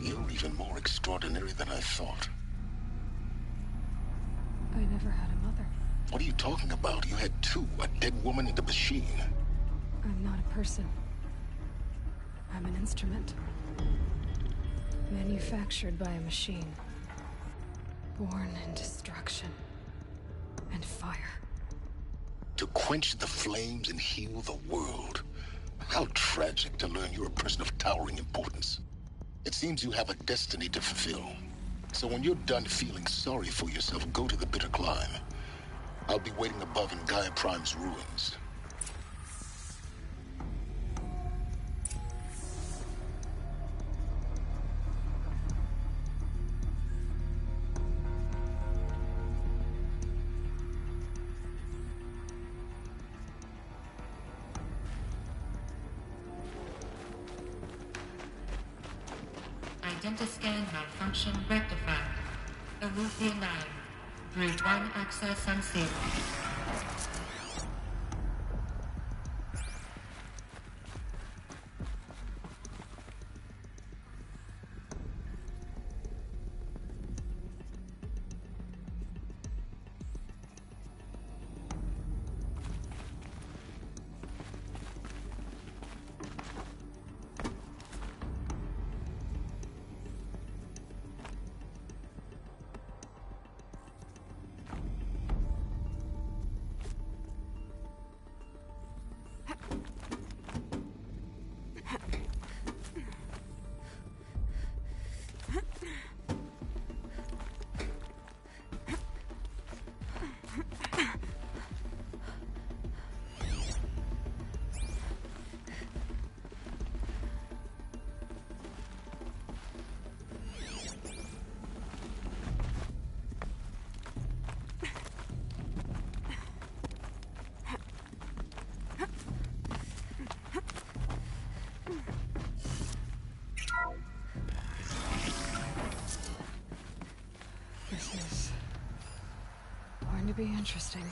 You're even more extraordinary than I thought. I never had a mother. What are you talking about? You had two, a dead woman and a machine. I'm not a person. I'm an instrument. Manufactured by a machine. Born in destruction. And fire. To quench the flames and heal the world. How tragic to learn you're a person of towering importance. It seems you have a destiny to fulfill. So when you're done feeling sorry for yourself, go to the bitter climb. I'll be waiting above in Gaia Prime's ruins. Identiscan malfunction rectified. Eluthi 9. Bridge 1 access unsealed. This is going to be interesting.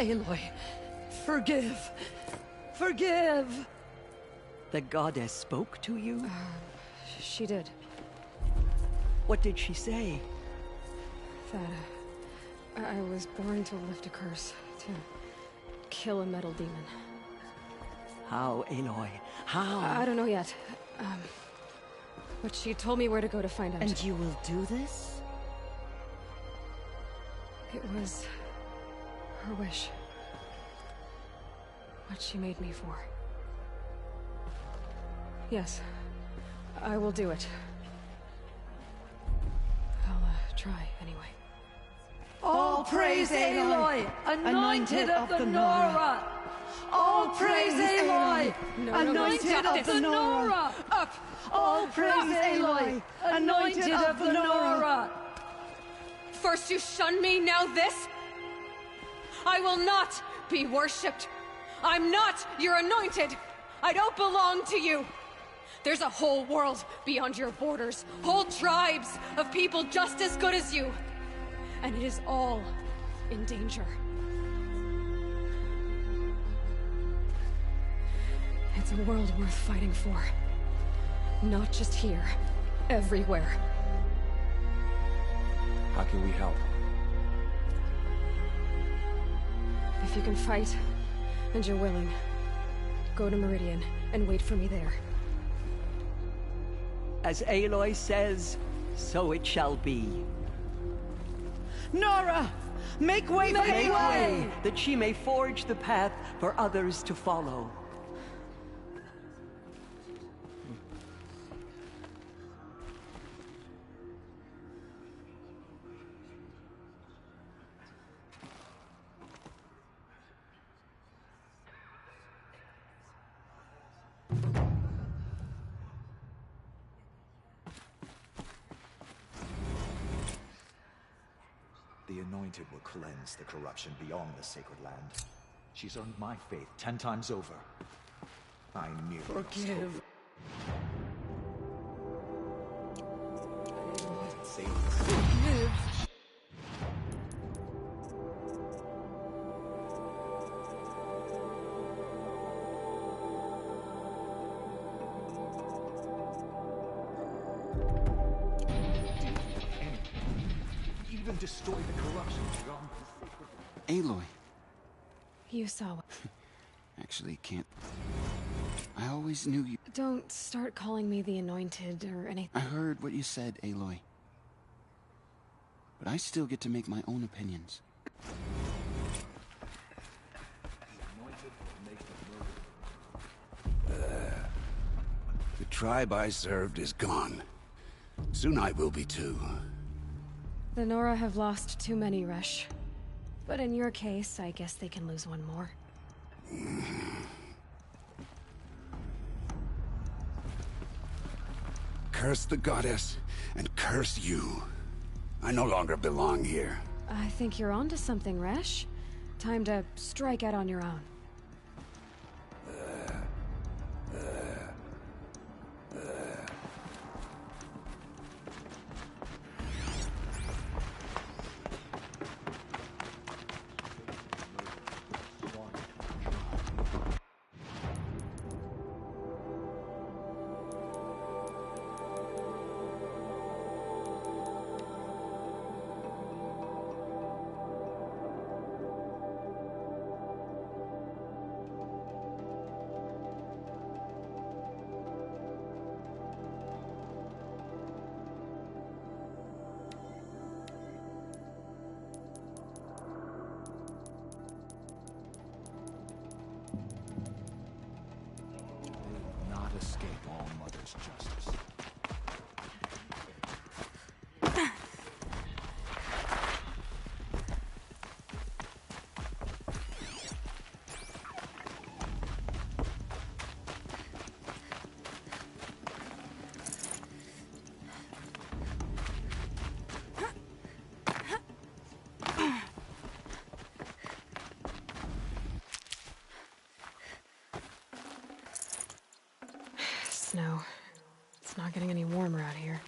Aloy, forgive! Forgive! The goddess spoke to you? She did. What did she say? That I was born to lift a curse, to kill a metal demon. How, Aloy? How? I don't know yet. But she told me where to go to find out. And you will do this? It was her wish. What she made me for. Yes, I will do it. I'll try anyway. All praise Aloy, anointed of the Nora! All praise Aloy, anointed of the Nora! Up! All praise Aloy, anointed of the Nora! First you shun me, now this? I will not be worshipped. I'm not your anointed. I don't belong to you. There's a whole world beyond your borders, whole tribes of people just as good as you. And it is all in danger. It's a world worth fighting for. Not just here, everywhere. How can we help? If you can fight, and you're willing, go to Meridian and wait for me there. As Aloy says, so it shall be. Nora! Make way for Aloy! That she may forge the path for others to follow. Anointed will cleanse the corruption beyond the sacred land. She's earned my faith 10 times over. I knew. Forgive. Even destroy the corruption beyond the sacred land. Aloy. You saw what... Actually, can't... I always knew you... Don't start calling me the Anointed or anything. I heard what you said, Aloy. But I still get to make my own opinions. The tribe I served is gone. Soon I will be too. The Nora have lost too many, Resh. But in your case, I guess they can lose one more. Curse the goddess, and curse you. I no longer belong here. I think you're onto something, Resh. Time to strike out on your own. Not escape all Mother's justice. Snow. It's not getting any warmer out here.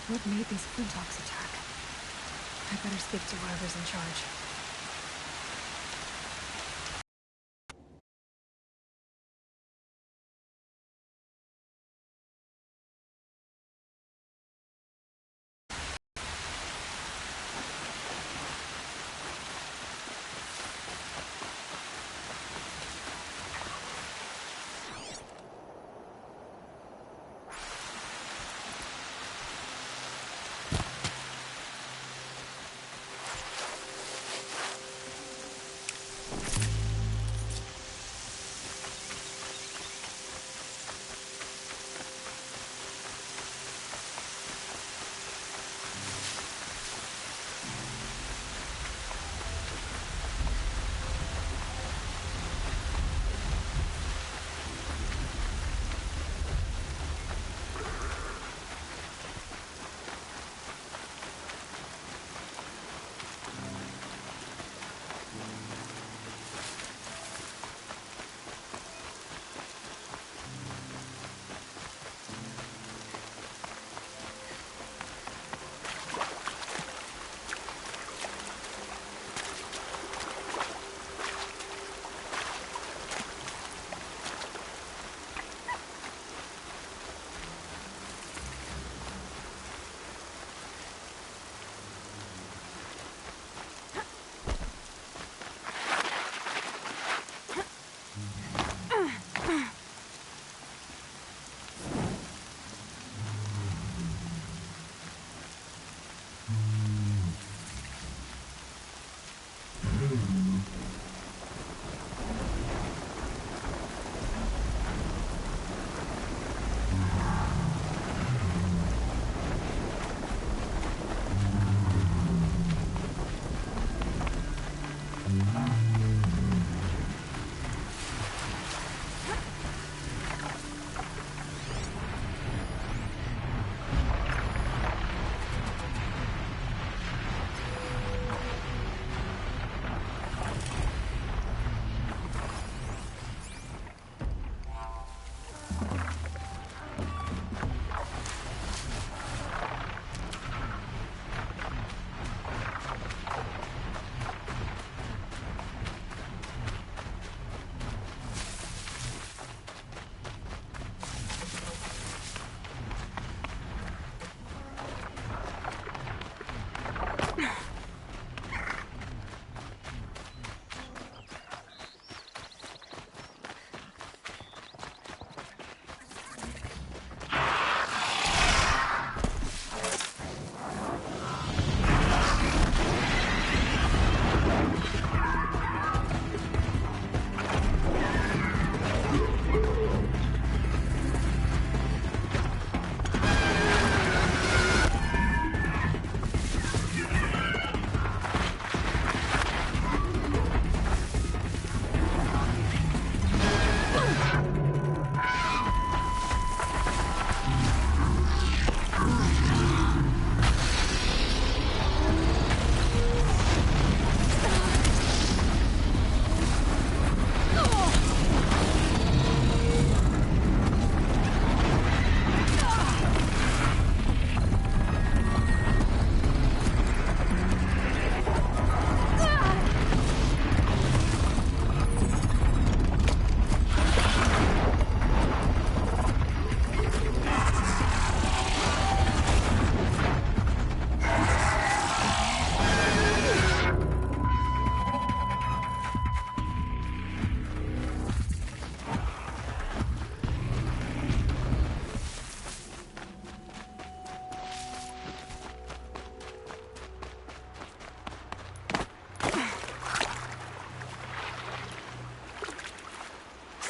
What made these Flintox attack? I better speak to whoever's in charge.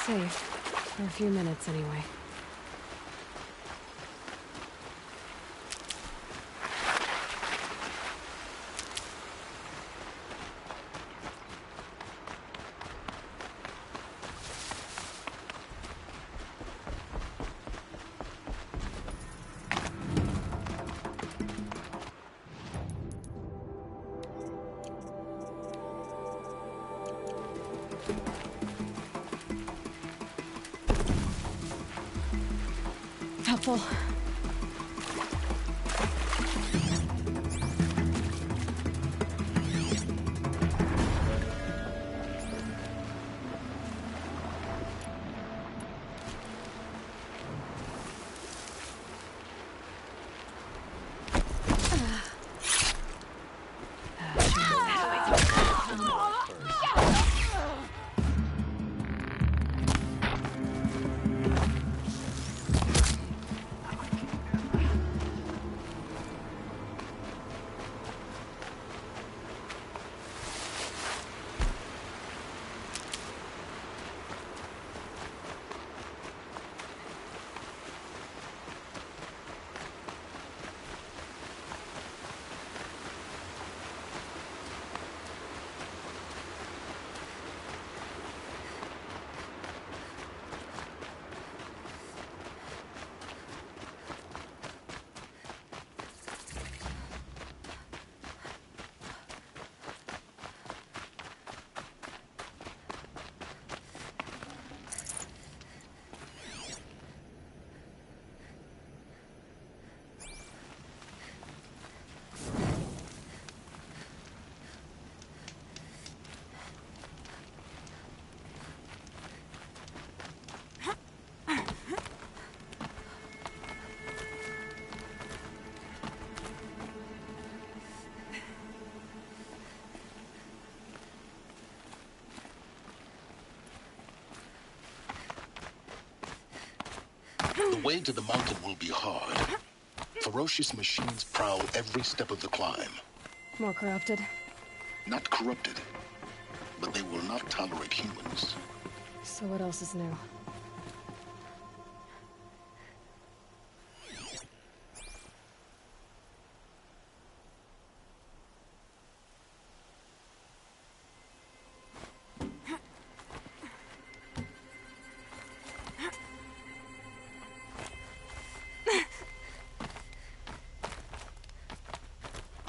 safe. For a few minutes, anyway. Helpful. The way to the mountain will be hard. Ferocious machines prowl every step of the climb. More corrupted? Not corrupted, but they will not tolerate humans. So what else is new?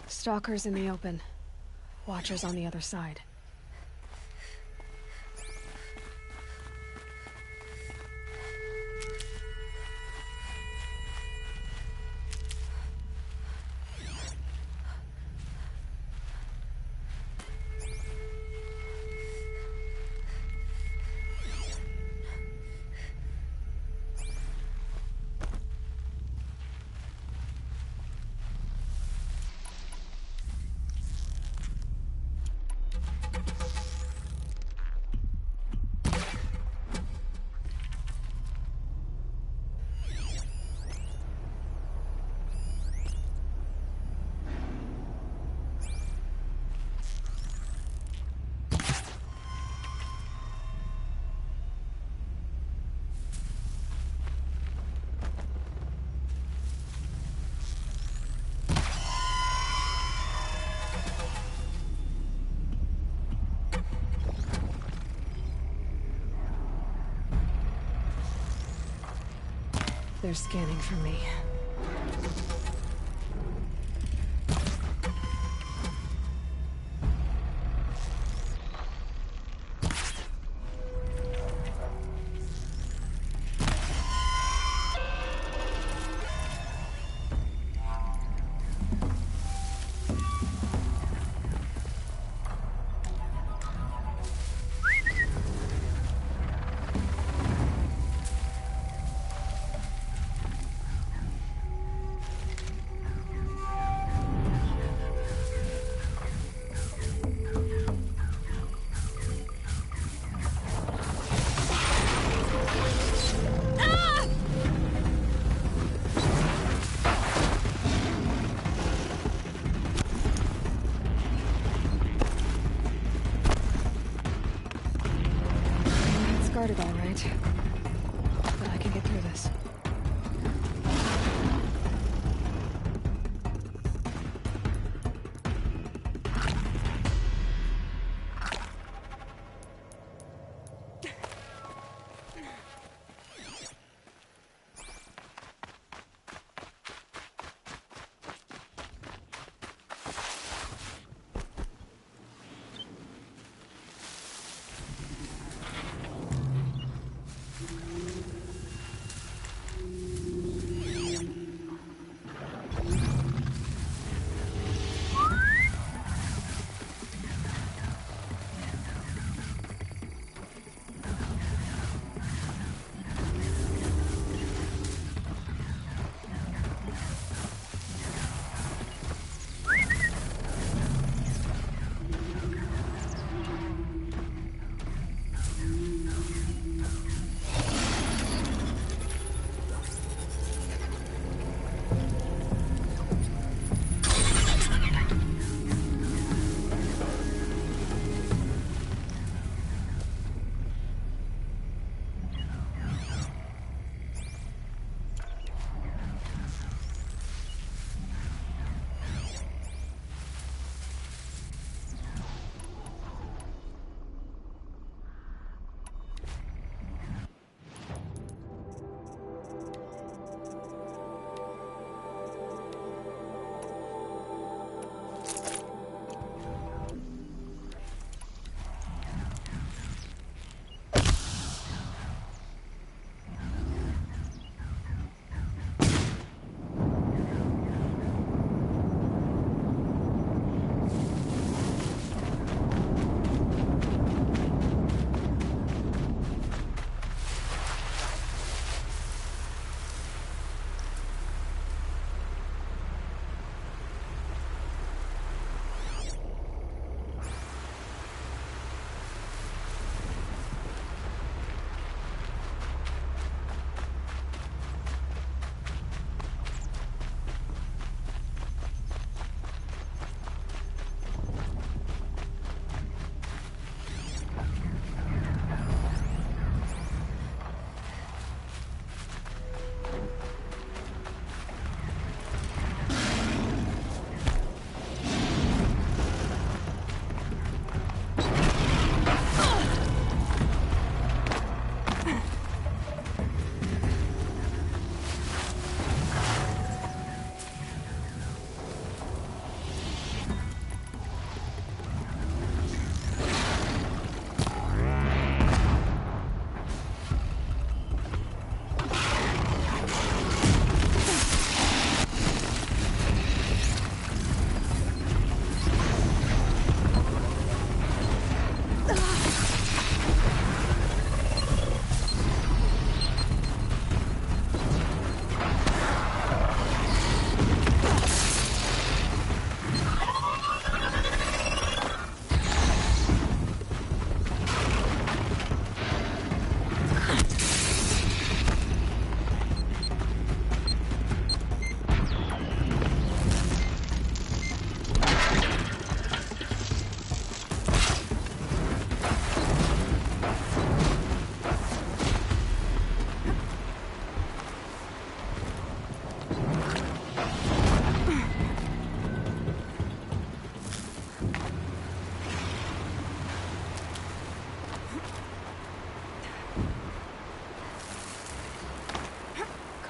Stalkers in the open. Watchers on the other side. They're scanning for me. guarded all right. But I can get through this.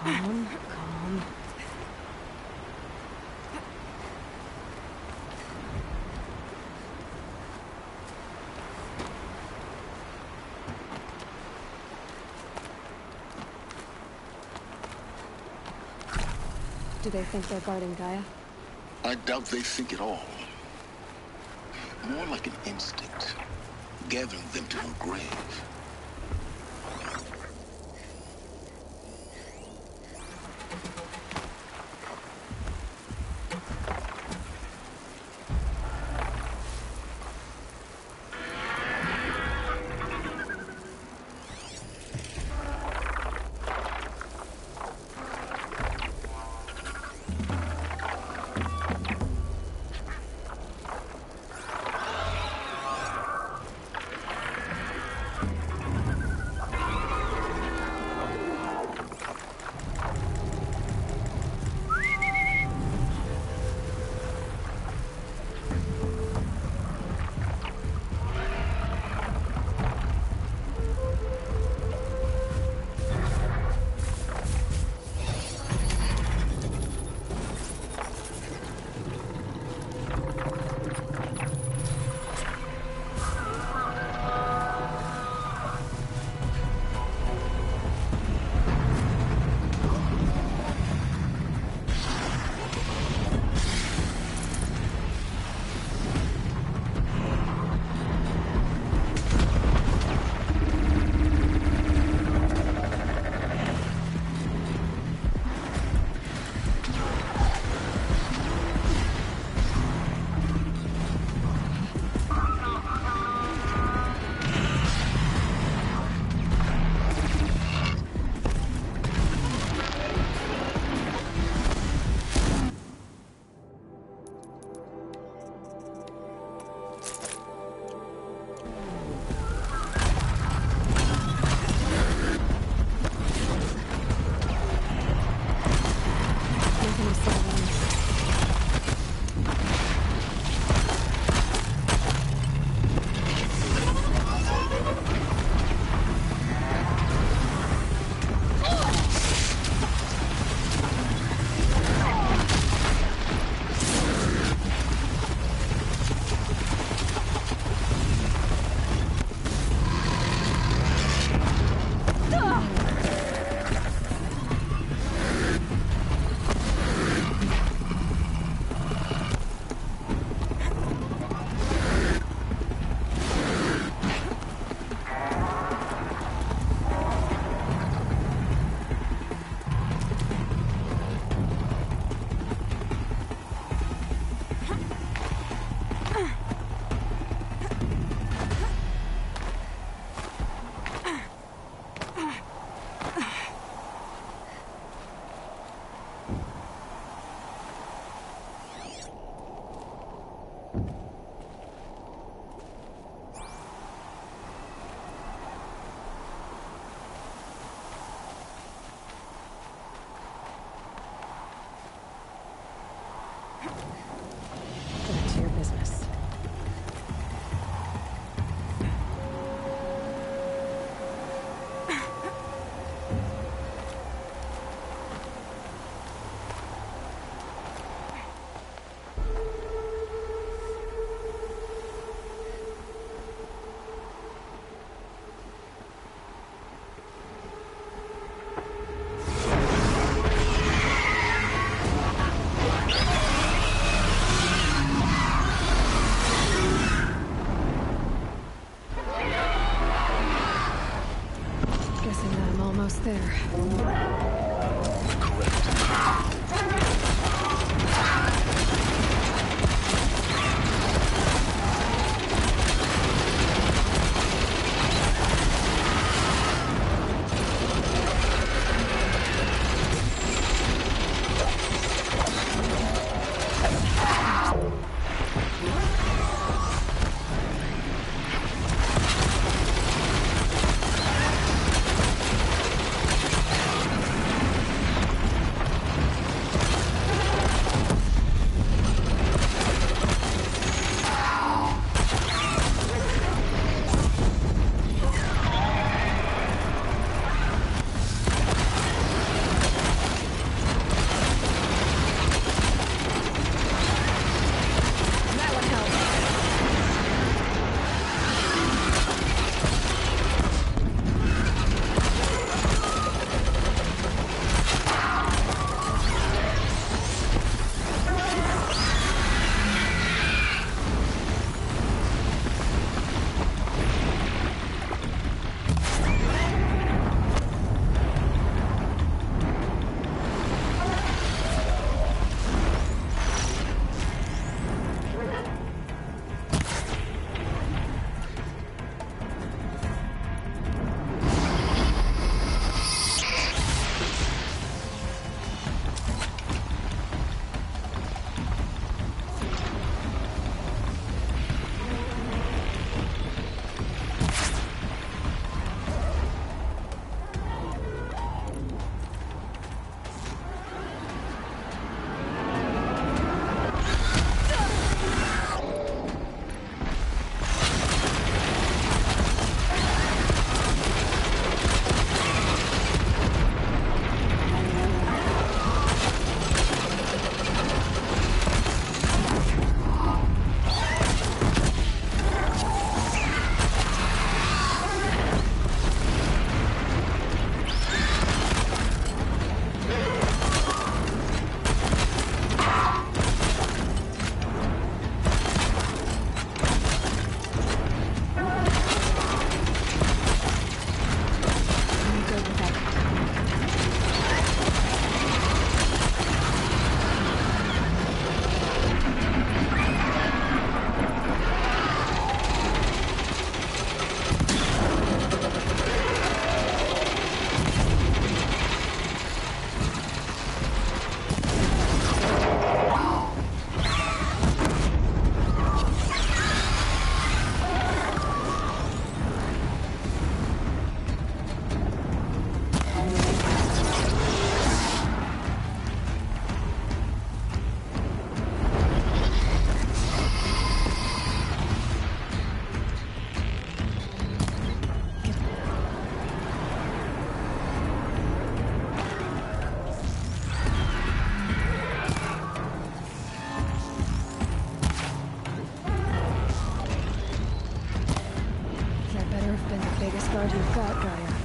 Calm, calm. Do they think they're guarding Gaia? I doubt they think at all. More like an instinct, gathering them to her grave. almost there. Guard you've got, Gaia.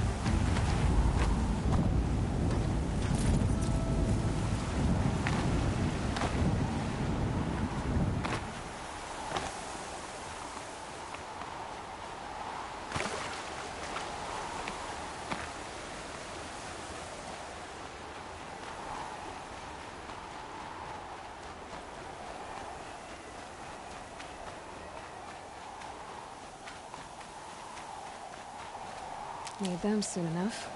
Need them soon enough.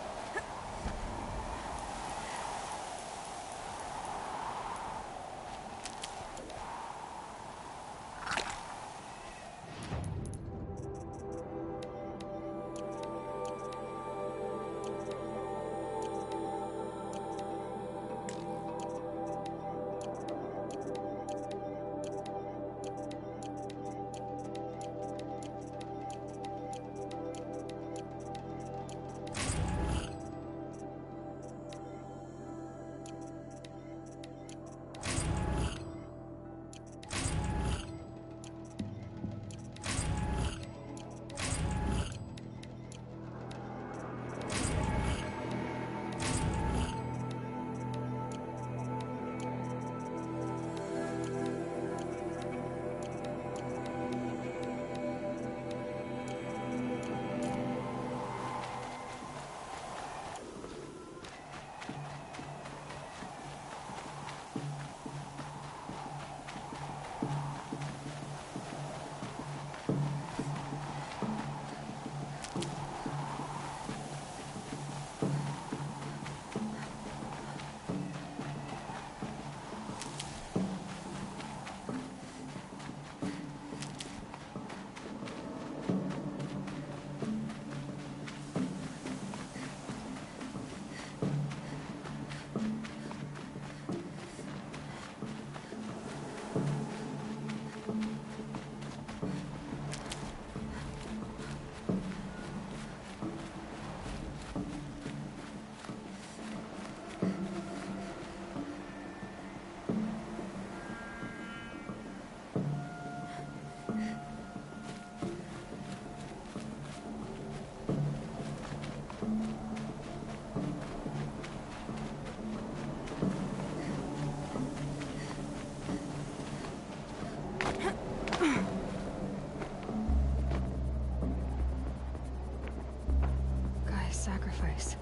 sacrifice.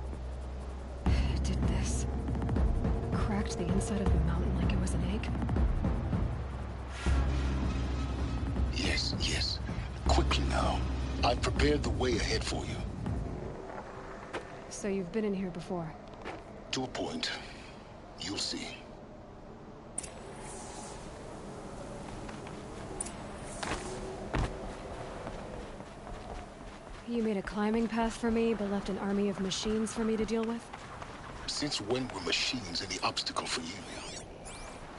It did this. Cracked the inside of the mountain like it was an egg. Yes, yes. Quickly now. I've prepared the way ahead for you. So you've been in here before? To a point. You'll see. You made a climbing path for me, but left an army of machines for me to deal with? Since when were machines any obstacle for you?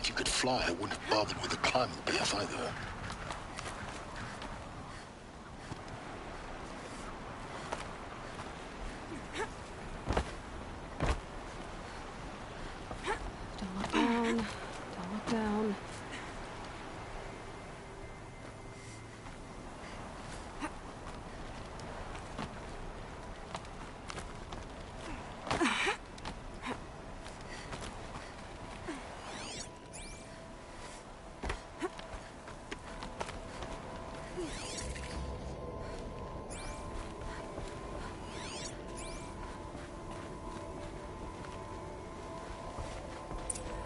If you could fly, I wouldn't have bothered with the climbing path either. Don't look down. Don't look down.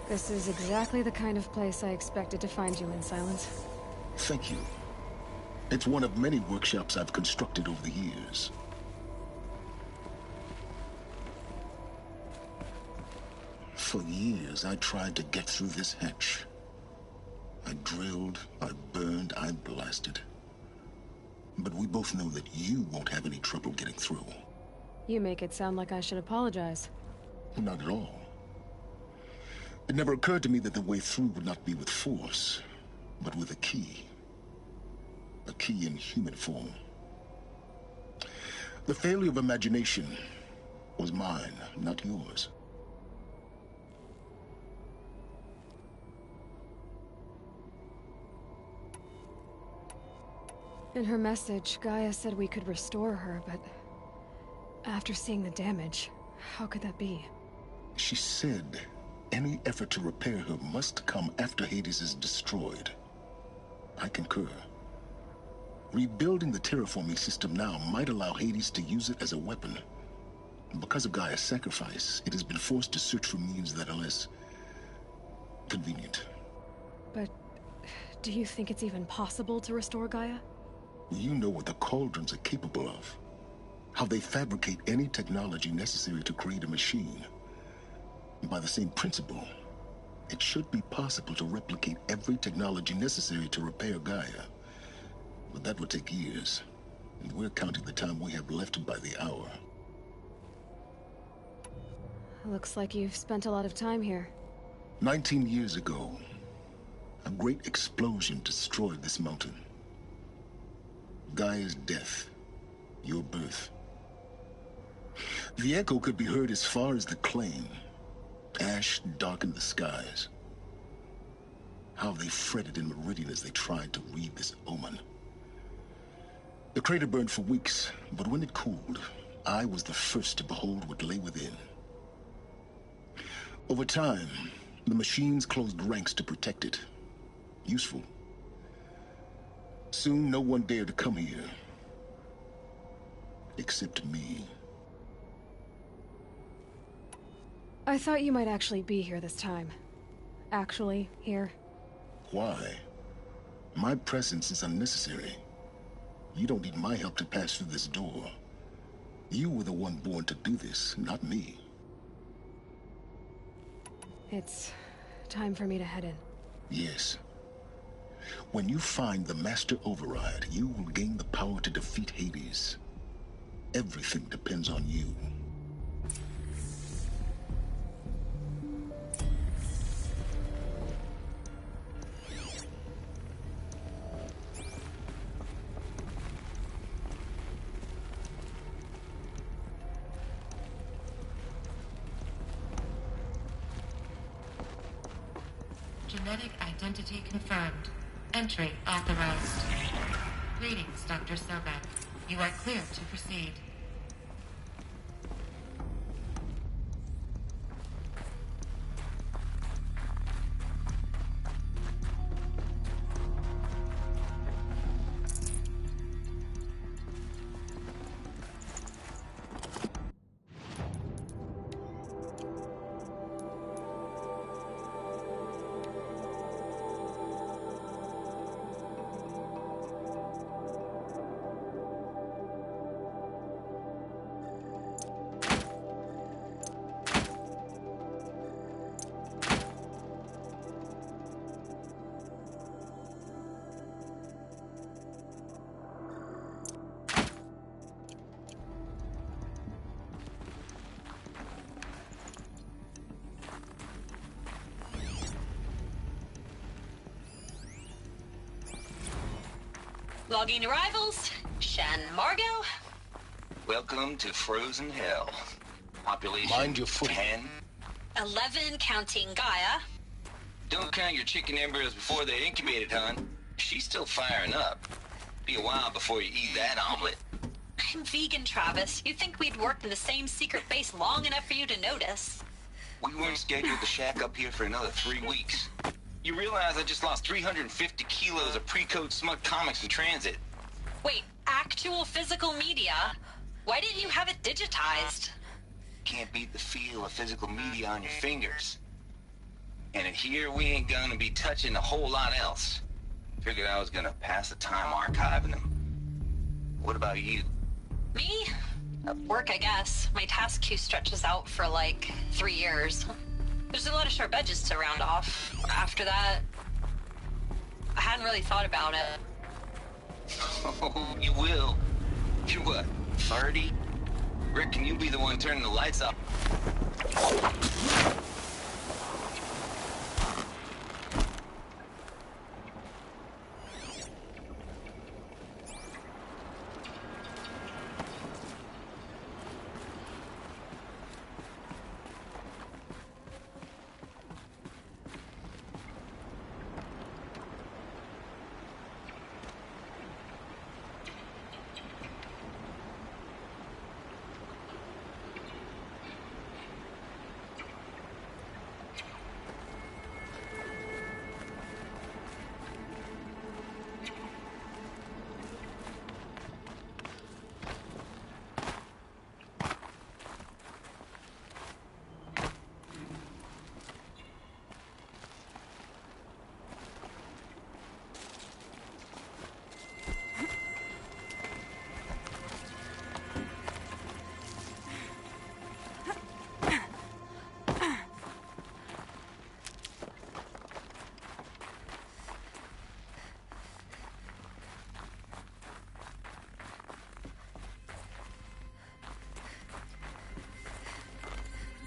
This is exactly the kind of place I expected to find you in, Silence. Thank you. It's one of many workshops I've constructed over the years. For years, I tried to get through this hatch. I drilled, I burned, I blasted. But we both know that you won't have any trouble getting through. You make it sound like I should apologize. Not at all. It never occurred to me that the way through would not be with force, but with a key. A key in human form. The failure of imagination was mine, not yours. In her message, Gaia said we could restore her, but after seeing the damage, how could that be? She said any effort to repair her must come after Hades is destroyed. I concur. Rebuilding the terraforming system now might allow Hades to use it as a weapon. Because of Gaia's sacrifice, it has been forced to search for means that are less convenient. But do you think it's even possible to restore Gaia? You know what the Cauldrons are capable of. How they fabricate any technology necessary to create a machine. By the same principle, it should be possible to replicate every technology necessary to repair Gaia. But that would take years, and we're counting the time we have left by the hour. Looks like you've spent a lot of time here. 19 years ago, a great explosion destroyed this mountain. Gaia's death, your birth. The echo could be heard as far as the Claim. Ash darkened the skies. How they fretted in Meridian as they tried to read this omen. The crater burned for weeks, but when it cooled, I was the first to behold what lay within. Over time, the machines closed ranks to protect it. Useful. Soon, no one dared to come here. Except me. I thought you might actually be here this time. Actually, here. Why? My presence is unnecessary. You don't need my help to pass through this door. You were the one born to do this, not me. It's time for me to head in. Yes. When you find the Master Override, you will gain the power to defeat Hades. Everything depends on you. Genetic identity confirmed. Entry authorized. Greetings, Dr. Sobek. You are clear to proceed. Logging arrivals. Shan Margot. Welcome to Frozen Hell. Population Mind your footing. 10. 11 counting Gaia. Don't count your chicken embryos before they're incubated, hon. She's still firing up. Be a while before you eat that omelet. I'm vegan, Travis. You'd think we'd worked in the same secret base long enough for you to notice. We weren't scheduled to shack up here for another 3 weeks. You realize I just lost 350 kilos of pre-code smug comics in transit. Wait, actual physical media? Why didn't you have it digitized? Can't beat the feel of physical media on your fingers. And in here, we ain't gonna be touching a whole lot else. Figured I was gonna pass the time archiving them. What about you? Me? Work, I guess. My task queue stretches out for like 3 years. There's a lot of sharp edges to round off. After that, I hadn't really thought about it. Oh, you will. You're what, 30? Rick, can you be the one turning the lights up?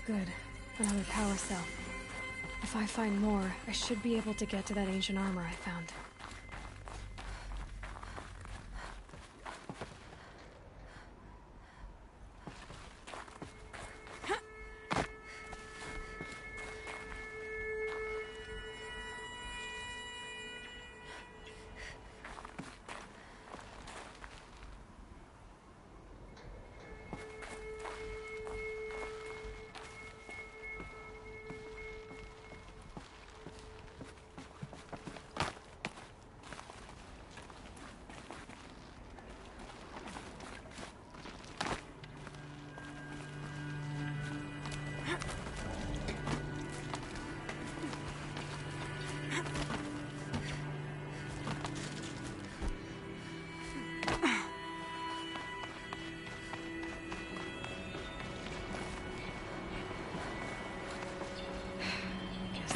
Good. Another power cell. If I find more, I should be able to get to that ancient armor I found.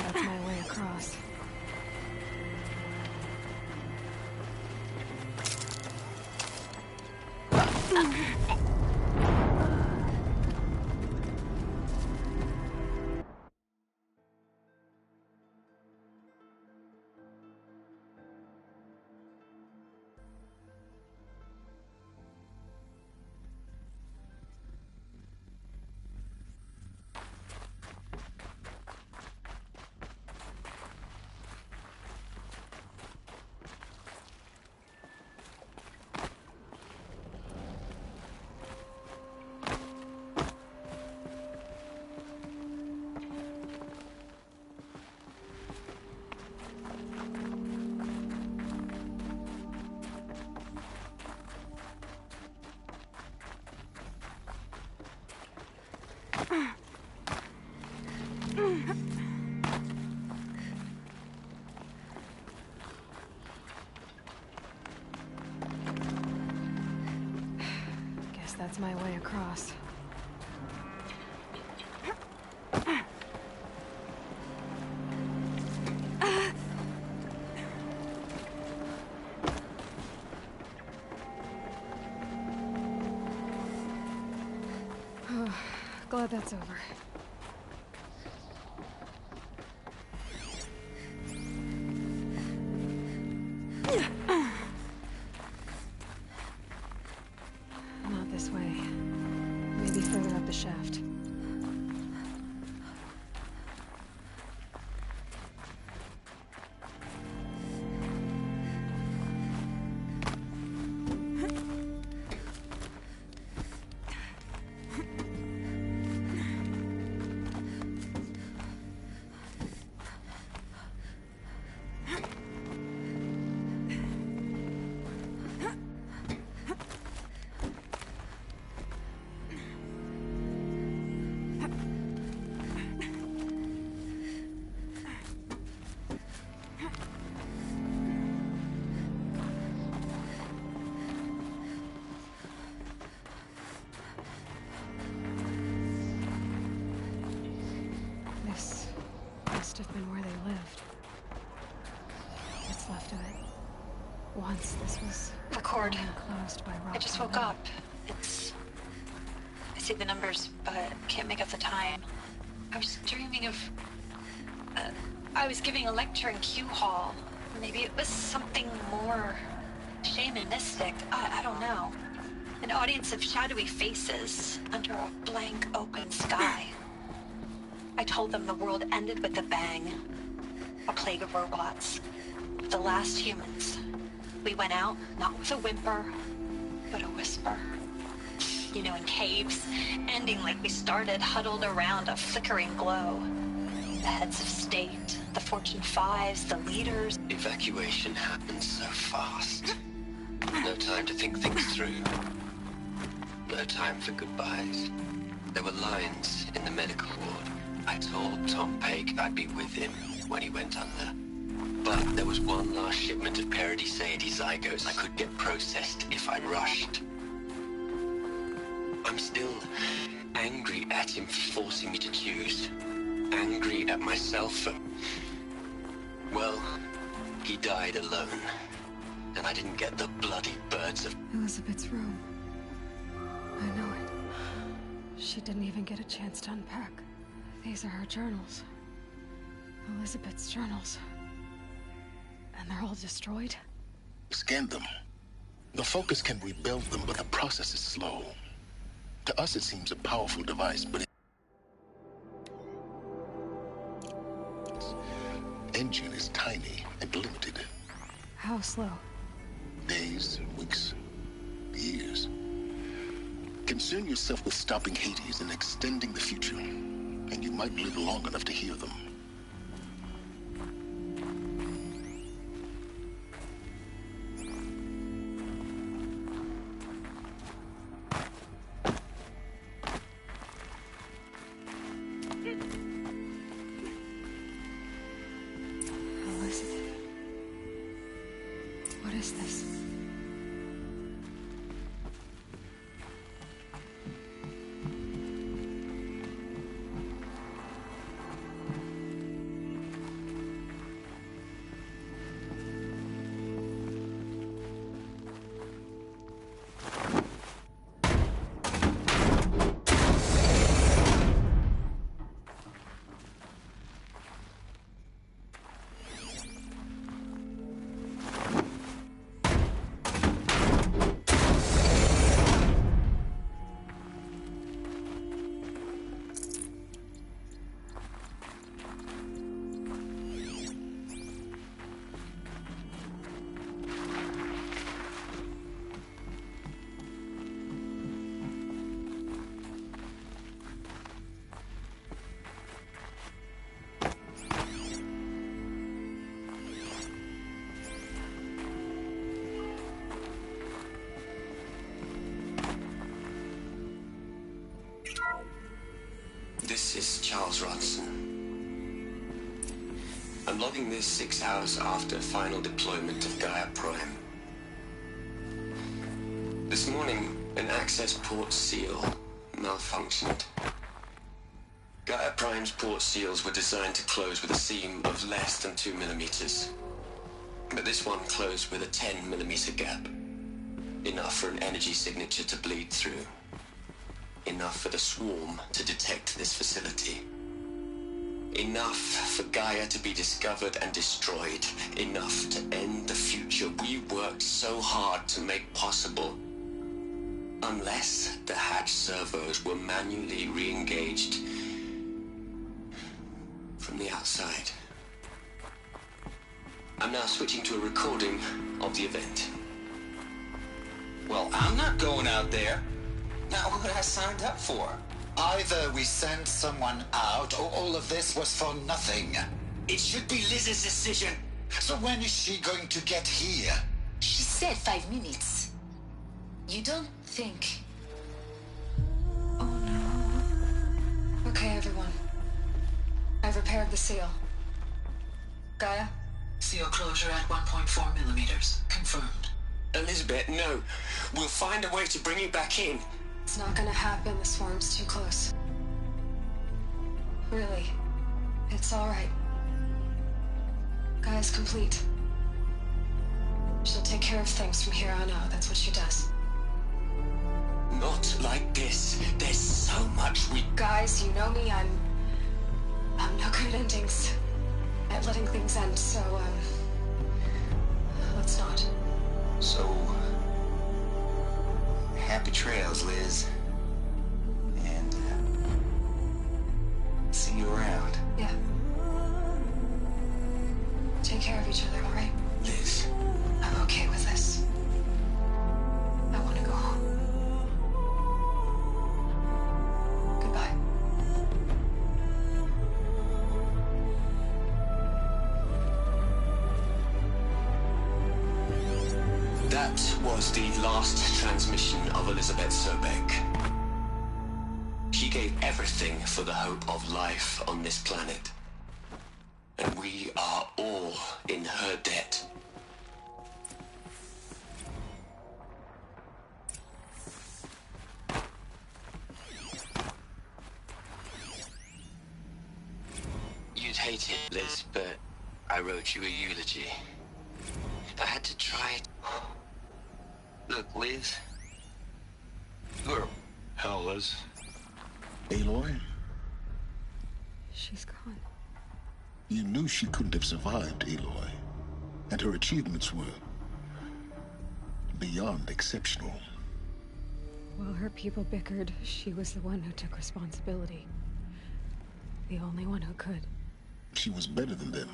That's my way across. Guess that's my way across. Glad that's over. the shaft. This must have been where they lived. What's left of it. Once this was Record. enclosed by rock. I just woke up. I see the numbers, but can't make out the time. I was dreaming of... I was giving a lecture in Q Hall. Maybe it was something more shamanistic. I don't know. An audience of shadowy faces under a blank open sky. I told them the world ended with a bang. A plague of robots. The last humans. We went out, not with a whimper, but a whisper. You know, in caves, ending like we started, huddled around a flickering glow. The heads of state, the Fortune 5s, the leaders. Evacuation happened so fast. No time to think things through. No time for goodbyes. There were lines in the medical ward. I told Tom Pake I'd be with him when he went under. But there was one last shipment of Paradiseidae zygotes I could get processed if I rushed. I'm still angry at him for forcing me to choose. Angry at myself for... Well, he died alone. And I didn't get the bloody birds of... Elizabeth's room. I know it. She didn't even get a chance to unpack. These are her journals. Elizabeth's journals. And they're all destroyed? Scan them. The Focus can rebuild them, but the process is slow. To us, it seems a powerful device, but its engine is tiny and limited. How slow? Days, weeks, years. Concern yourself with stopping Hades and extending the future, and you might live long enough to hear them. Elizabeth. What is this? This is Charles Rodson. I'm logging this 6 hours after final deployment of Gaia Prime. This morning, an access port seal malfunctioned. Gaia Prime's port seals were designed to close with a seam of less than 2 millimeters. But this one closed with a 10 millimeter gap. Enough for an energy signature to bleed through. Enough for the swarm to detect this facility. Enough for Gaia to be discovered and destroyed. Enough to end the future we worked so hard to make possible. Unless the hatch dispatch servos were manually re-engaged from the outside. I'm now switching to a recording of the event. Well, I'm not going out there. Not what I signed up for. Either we sent someone out, or all of this was for nothing. It should be Liz's decision. So when is she going to get here? She said 5 minutes. You don't think... Oh no. Okay, everyone. I've repaired the seal. Gaia? Seal closure at 1.4 millimeters. Confirmed. Elizabeth, no. We'll find a way to bring you back in. It's not gonna happen. The swarm's too close. Really. It's alright. Gaia's complete. She'll take care of things from here on out. That's what she does. Not like this. There's so much we... Guys, you know me. I'm no good at endings. At letting things end, so, let's not. So, happy trails, Liz. And, see you around. Yeah. Take care of each other, all right? Liz. I'm okay with this. I want to go home. Goodbye. That was the last transmission of Elizabeth Sobek. She gave everything for the hope of life on this planet. And we are all in her debt. You'd hate it, Liz, but I wrote you a eulogy. I had to try it. Look, Liz. You're... Hell, Liz. Aloy? She's gone. You knew she couldn't have survived, Aloy. And her achievements were... beyond exceptional. While her people bickered, she was the one who took responsibility. The only one who could. She was better than them.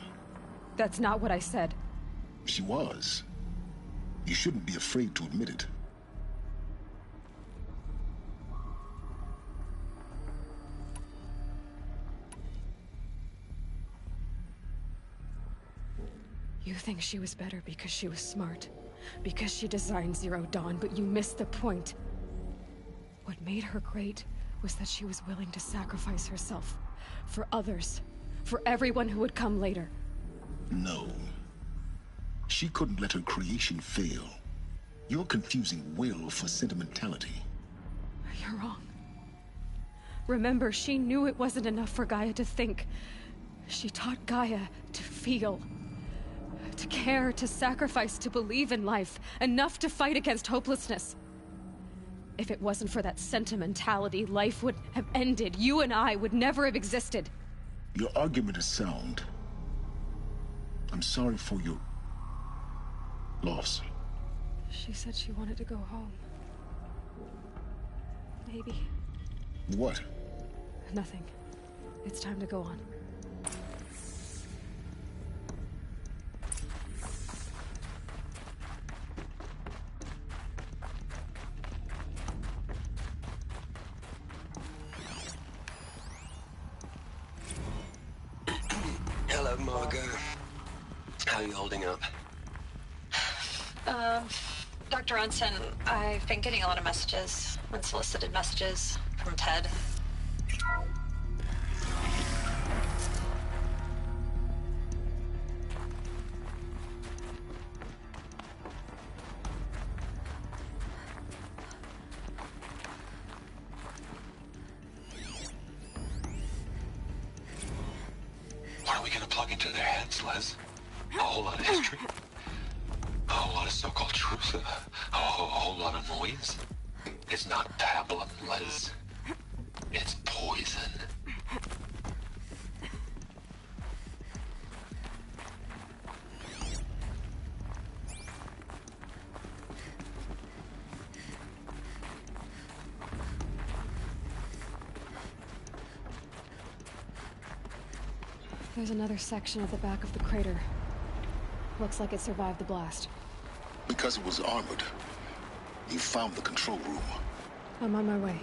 That's not what I said. She was. You shouldn't be afraid to admit it. You think she was better because she was smart, because she designed Zero Dawn, but you missed the point. What made her great was that she was willing to sacrifice herself. For others. For everyone who would come later. No. She couldn't let her creation fail. You're confusing will for sentimentality. You're wrong. Remember, she knew it wasn't enough for Gaia to think. She taught Gaia to feel. To care, to sacrifice, to believe in life. Enough to fight against hopelessness. If it wasn't for that sentimentality, life would have ended. You and I would never have existed. Your argument is sound. I'm sorry for your... loss. She said she wanted to go home. Maybe. What? Nothing. It's time to go on. Hello, Margot. How are you holding up? Dr. Ronson, I've been getting a lot of messages, unsolicited messages from Ted. What are we gonna plug into their heads, Liz? A whole lot of history? A whole lot of so-called truth? A whole lot of noise? It's not pablum, Liz. It's poison. There's another section at the back of the crater. Looks like it survived the blast. Because it was armored. You found the control room. I'm on my way.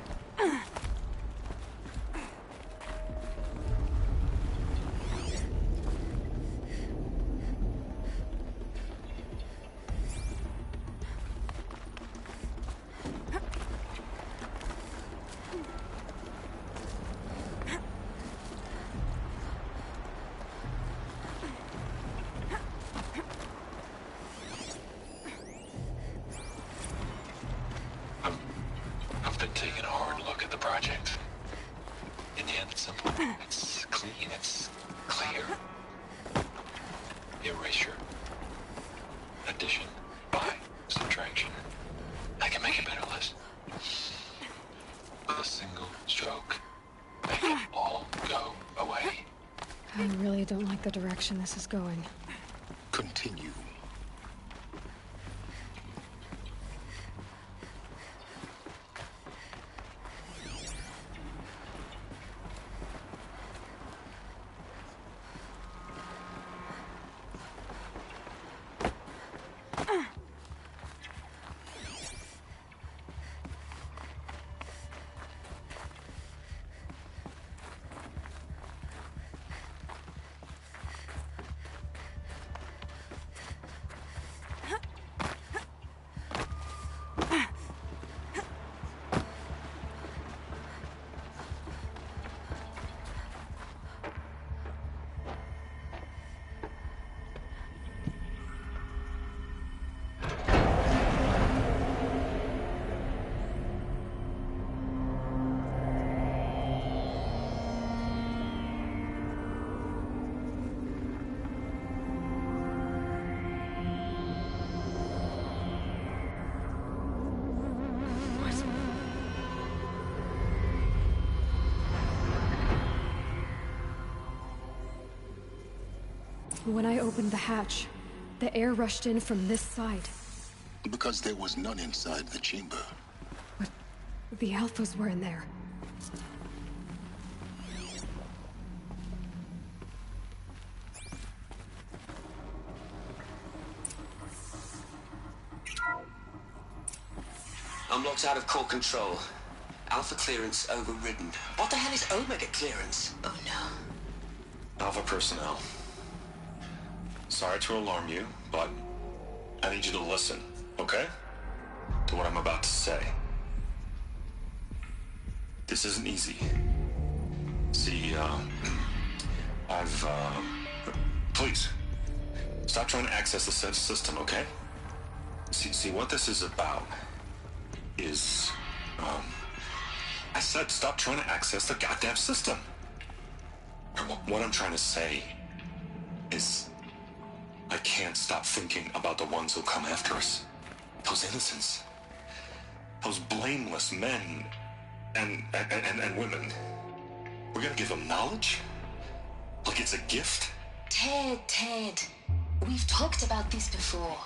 I've been taking a hard look at the project. In the end, it's simple. It's clean. It's clear. Erasure. Addition. By. Subtraction. I can make it better, Liz. With a single stroke. Make it all go away. I really don't like the direction this is going. Continue. When I opened the hatch, the air rushed in from this side. Because there was none inside the chamber. But the Alphas were in there. I'm locked out of core control. Alpha clearance overridden. What the hell is Omega clearance? Oh no. Alpha personnel. Sorry to alarm you, but I need you to listen, okay? To what I'm about to say. This isn't easy. See, please, stop trying to access the system, okay? See, what this is about is, I said stop trying to access the goddamn system. What I'm trying to say is, I can't stop thinking about the ones who'll come after us. Those innocents. Those blameless men and women. We're gonna give them knowledge? Like it's a gift? Ted. We've talked about this before.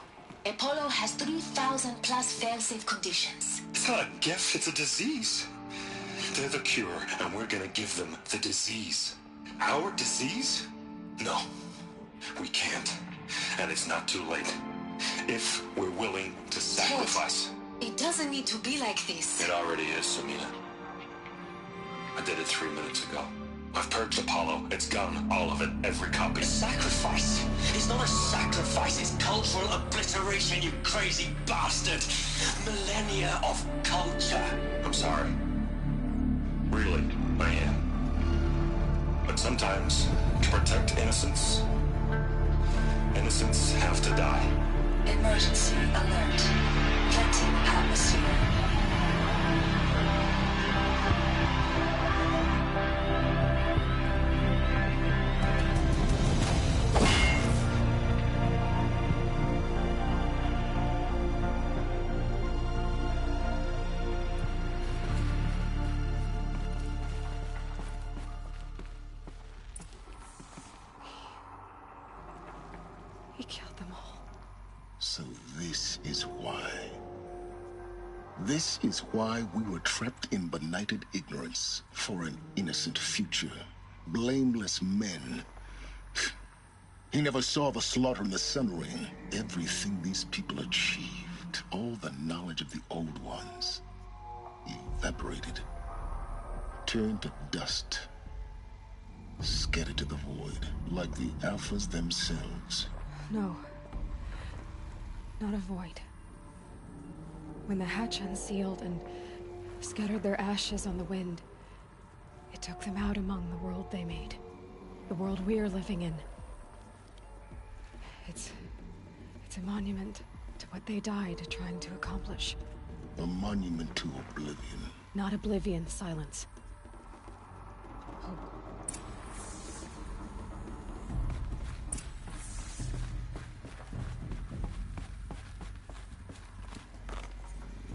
Apollo has 3,000 plus fail-safe conditions. It's not a gift, it's a disease. They're the cure, and we're gonna give them the disease. Our disease? No, we can't. And it's not too late. If we're willing to sacrifice. Ted, it doesn't need to be like this. It already is, Samina. I did it 3 minutes ago. I've purged Apollo. It's gone. All of it. Every copy. Sacrifice? It's not a sacrifice. It's cultural obliteration, you crazy bastard. Millennia of culture. I'm sorry. Really, I am. But sometimes, to protect innocence, innocents have to die. Emergency alert. Planting atmosphere. He killed them all. So this is why. This is why we were trapped in benighted ignorance for an innocent future. Blameless men He never saw the slaughter in the Sun Ring. Everything these people achieved, all the knowledge of the Old Ones, evaporated, turned to dust, scattered to the void, like the Alphas themselves. No. Not a void. When the hatch unsealed and scattered their ashes on the wind, it took them out among the world they made. The world we're living in. It's a monument to what they died trying to accomplish. A monument to oblivion. Not oblivion, silence. Hope.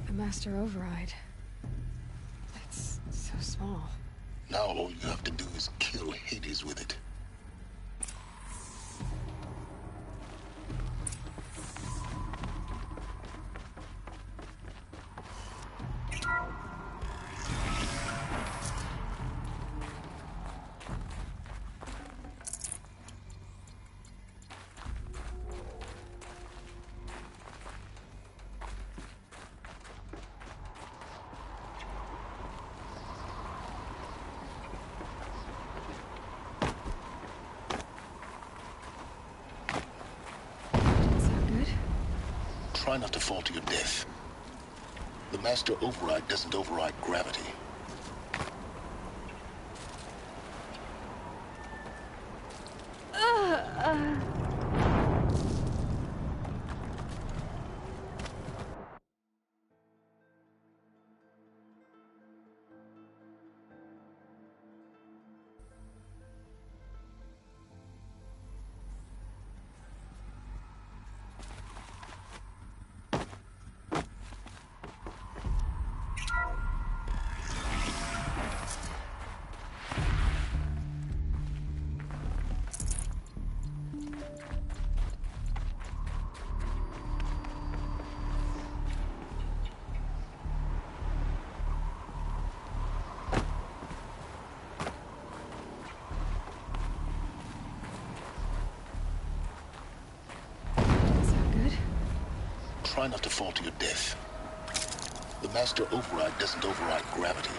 The Master Override. It's so small. Now all you have to do is kill Hades with it. Try not to fall to your death. The Master Override doesn't override gravity. Try not to fall to your death. The Master Override doesn't override gravity.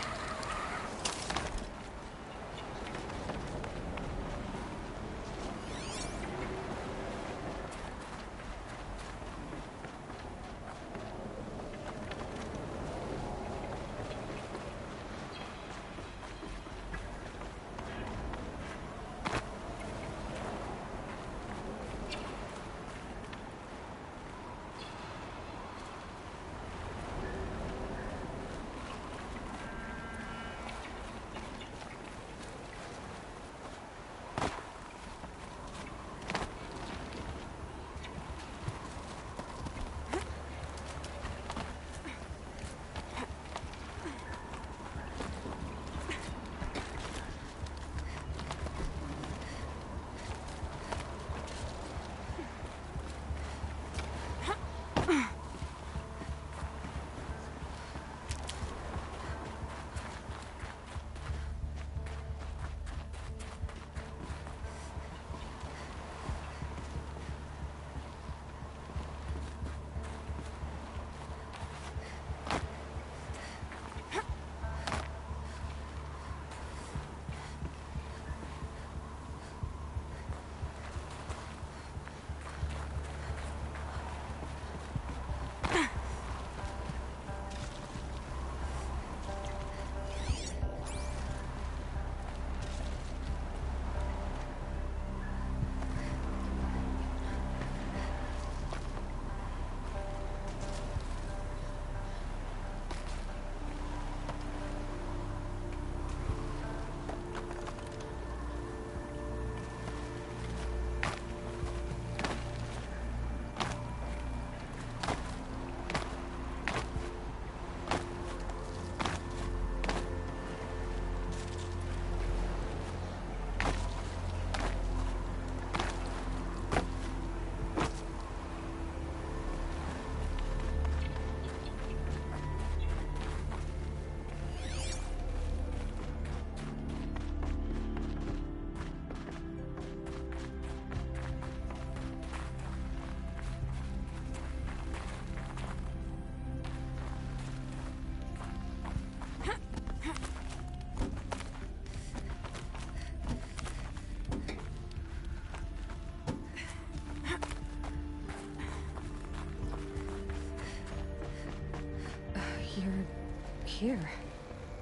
here?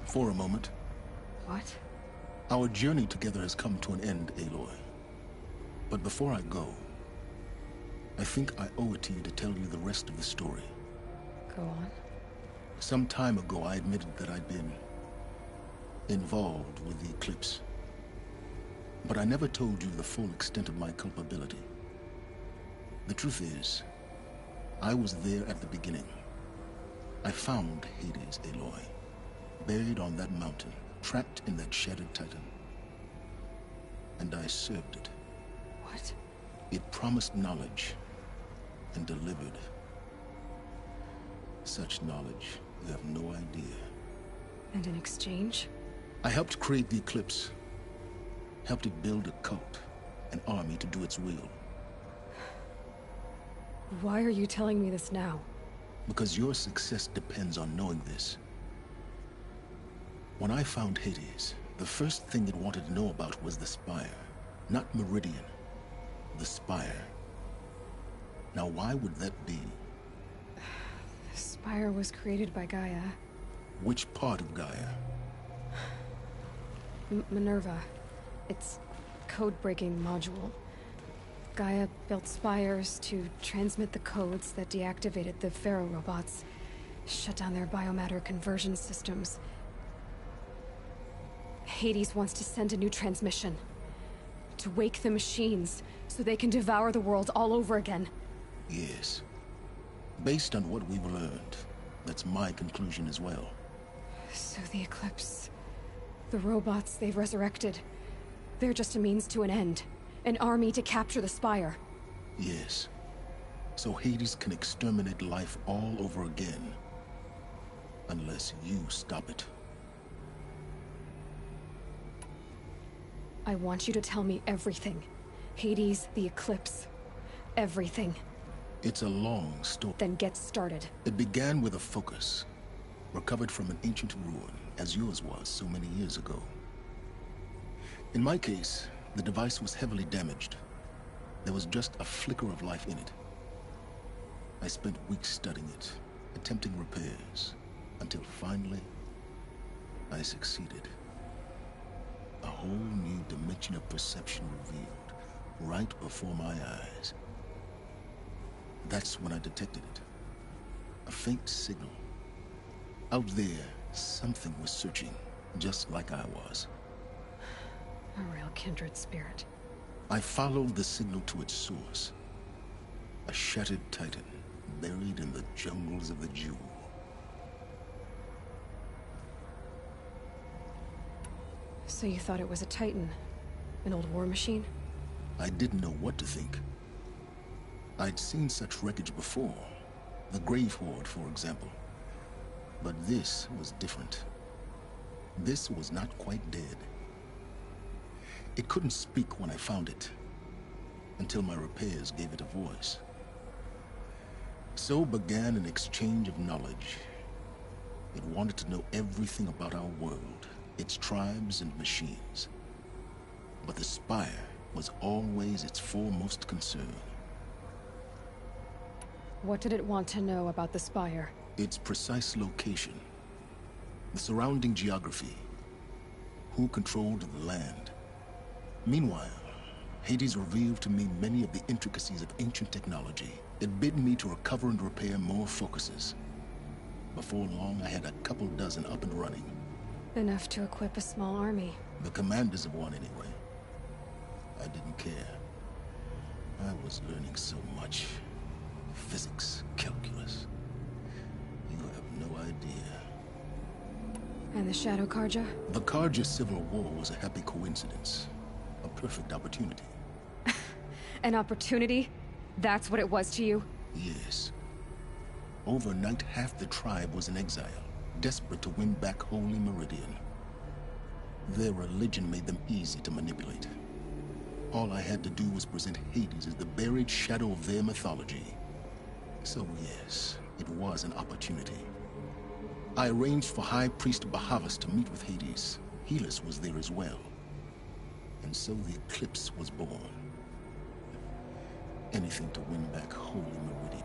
For a moment. What? Our journey together has come to an end, Aloy. But before I go, I think I owe it to you to tell you the rest of the story. Go on. Some time ago, I admitted that I'd been involved with the eclipse. But I never told you the full extent of my culpability. The truth is, I was there at the beginning. I found Hades, Aloy, buried on that mountain, trapped in that shattered titan. And I served it. What? It promised knowledge and delivered. Such knowledge, you have no idea. And in exchange? I helped create the Eclipse. Helped it build a cult, an army to do its will. Why are you telling me this now? Because your success depends on knowing this. When I found Hades, the first thing it wanted to know about was the Spire. Not Meridian. The Spire. Now why would that be? The Spire was created by Gaia. Which part of Gaia? Minerva. Its code-breaking module. Gaia built spires to transmit the codes that deactivated the Pharaoh robots, shut down their biomatter conversion systems. Hades wants to send a new transmission. To wake the machines, so they can devour the world all over again. Yes. Based on what we've learned, that's my conclusion as well. So the Eclipse... the robots they've resurrected... they're just a means to an end. An army to capture the Spire. Yes. So Hades can exterminate life all over again. Unless you stop it. I want you to tell me everything. Hades, the Eclipse. Everything. It's a long story. Then get started. It began with a focus. Recovered from an ancient ruin, as yours was so many years ago. In my case, the device was heavily damaged. There was just a flicker of life in it. I spent weeks studying it, attempting repairs, until finally, I succeeded. A whole new dimension of perception revealed, right before my eyes. That's when I detected it. A faint signal. Out there, something was searching, just like I was. A real kindred spirit. I followed the signal to its source. A shattered titan, buried in the jungles of the Jewel. So you thought it was a titan? An old war machine? I didn't know what to think. I'd seen such wreckage before. The Grave Horde, for example. But this was different. This was not quite dead. It couldn't speak when I found it, until my repairs gave it a voice. So began an exchange of knowledge. It wanted to know everything about our world, its tribes and machines. But the Spire was always its foremost concern. What did it want to know about the Spire? Its precise location, the surrounding geography, who controlled the land. Meanwhile, Hades revealed to me many of the intricacies of ancient technology. It bid me to recover and repair more focuses. Before long, I had a couple dozen up and running. Enough to equip a small army. The commanders of one, anyway. I didn't care. I was learning so much. Physics, calculus. You have no idea. And the Shadow Karja? The Karja Civil War was a happy coincidence. A perfect opportunity. An opportunity? That's what it was to you? Yes. Overnight, half the tribe was in exile, desperate to win back Holy Meridian. Their religion made them easy to manipulate. All I had to do was present Hades as the buried shadow of their mythology. So yes, it was an opportunity. I arranged for High Priest Bahavas to meet with Hades. Helis was there as well. And so the Eclipse was born. Anything to win back Holy Meridian.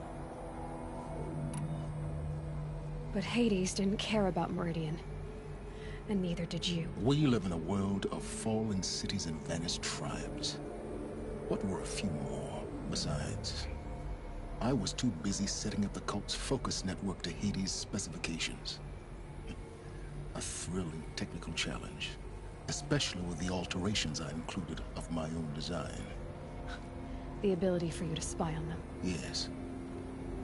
But Hades didn't care about Meridian. And neither did you. We live in a world of fallen cities and vanished tribes. What were a few more, besides? I was too busy setting up the cult's focus network to Hades' specifications. A thrilling technical challenge, especially with the alterations I included of my own design. The ability for you to spy on them. Yes.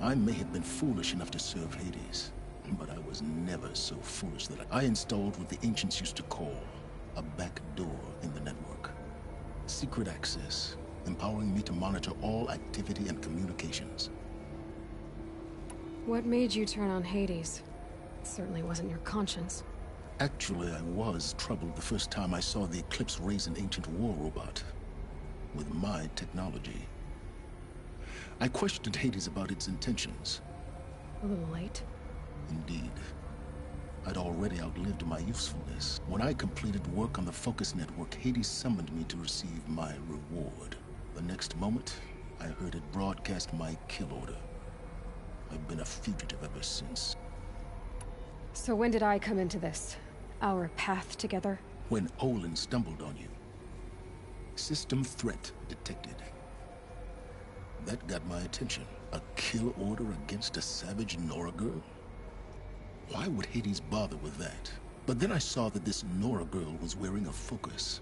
I may have been foolish enough to serve Hades, but I was never so foolish that I installed what the ancients used to call a back door in the network. Secret access, empowering me to monitor all activity and communications. What made you turn on Hades? It certainly wasn't your conscience. Actually, I was troubled the first time I saw the Eclipse raise an ancient war robot with my technology. I questioned Hades about its intentions. A little late. Indeed. I'd already outlived my usefulness. When I completed work on the Focus Network, Hades summoned me to receive my reward. The next moment, I heard it broadcast my kill order. I've been a fugitive ever since. So when did I come into this? Our path together? When Olin stumbled on you. System threat detected. That got my attention. A kill order against a savage Nora girl? Why would Hades bother with that? But then I saw that this Nora girl was wearing a focus,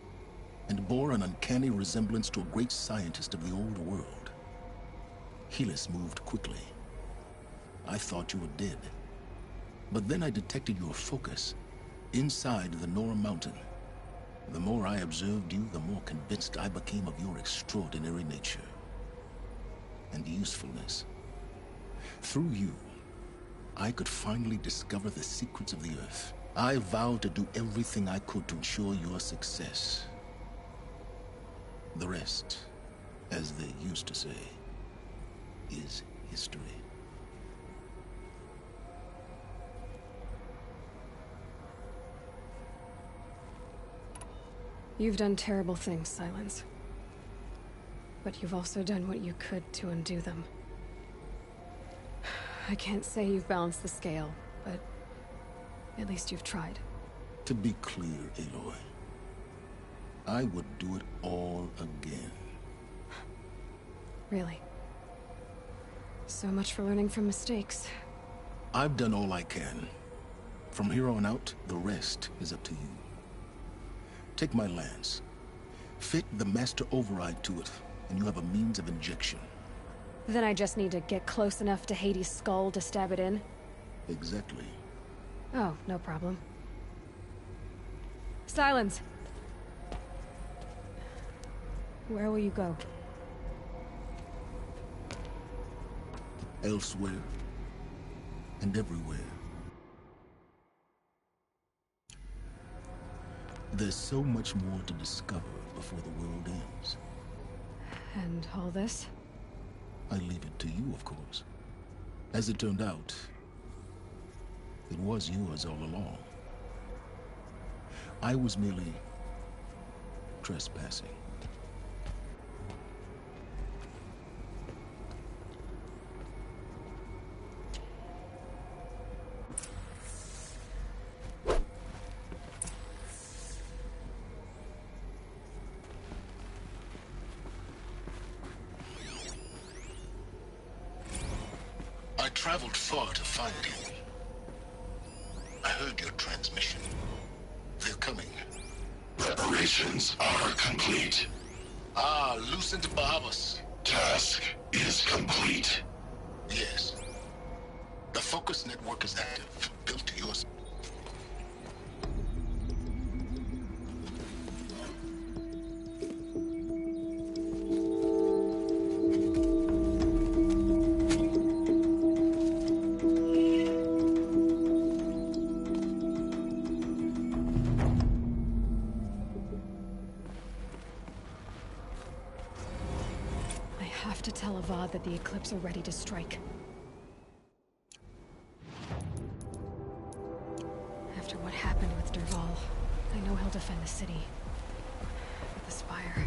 and bore an uncanny resemblance to a great scientist of the old world. Helis moved quickly. I thought you were dead. But then I detected your focus inside the Nora mountain. The more I observed you, the more convinced I became of your extraordinary nature and usefulness. Through you, I could finally discover the secrets of the Earth. I vowed to do everything I could to ensure your success. The rest, as they used to say, is history. You've done terrible things, Silence. But you've also done what you could to undo them. I can't say you've balanced the scale, but at least you've tried. To be clear, Aloy, I would do it all again. Really? So much for learning from mistakes. I've done all I can. From here on out, the rest is up to you. Take my lance. Fit the master override to it, and you have a means of injection. Then I just need to get close enough to Hades' skull to stab it in? Exactly. Oh, no problem. Silence! Where will you go? Elsewhere. And everywhere. There's so much more to discover before the world ends. And all this? I leave it to you, of course. As it turned out, it was yours all along. I was merely trespassing. I traveled far to find you. I heard your transmission. They're coming. Preparations are complete. Ah, Lucent Bahavas. Task is complete. Yes. The focus network is active, built to yours. I have to tell Avad that the Eclipse are ready to strike. After what happened with Derval, I know he'll defend the city. But the Spire...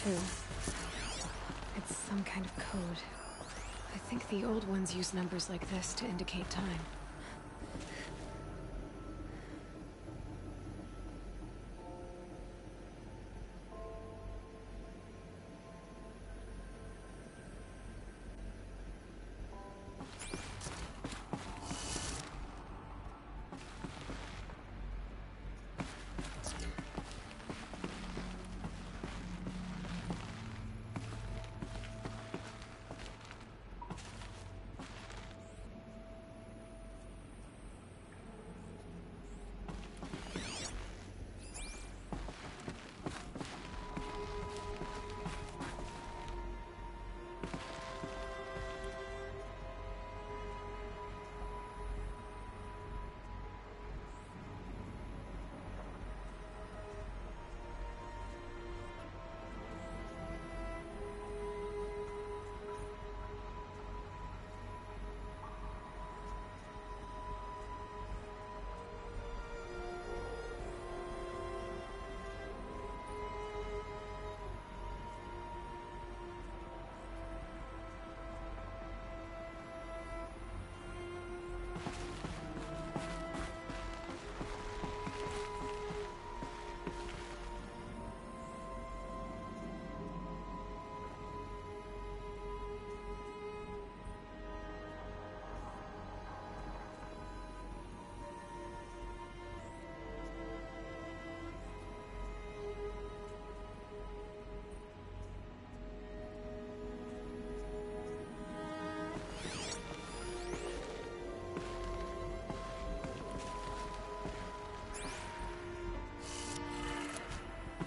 too. It's some kind of code. I think the old ones use numbers like this to indicate time.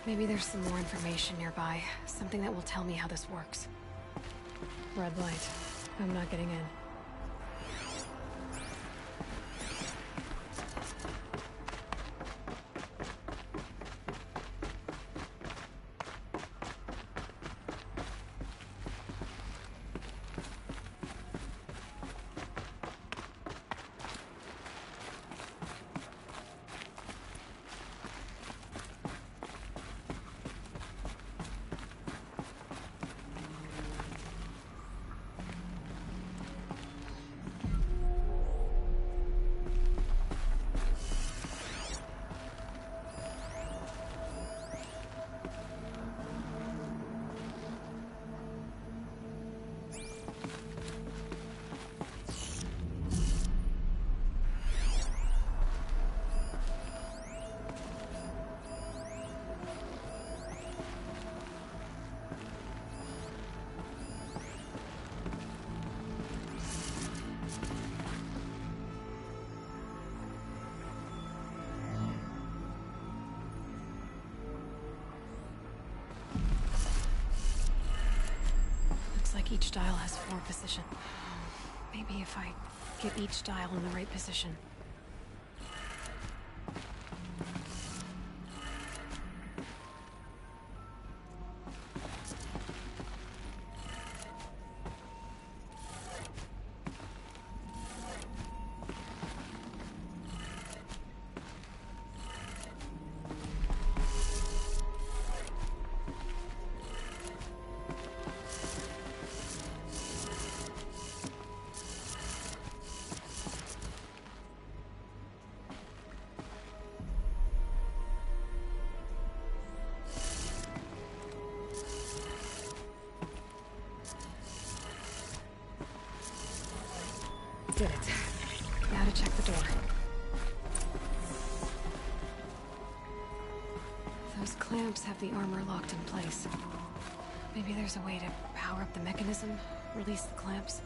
Maybe there's some more information nearby. Something that will tell me how this works. Red light. I'm not getting in. Each dial has 4 positions. Maybe if I get each dial in the right position. Did it. Now to check the door. Those clamps have the armor locked in place. Maybe there's a way to power up the mechanism, release the clamps.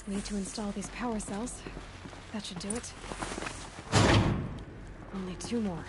Just need to install these power cells. That should do it. Only 2 more.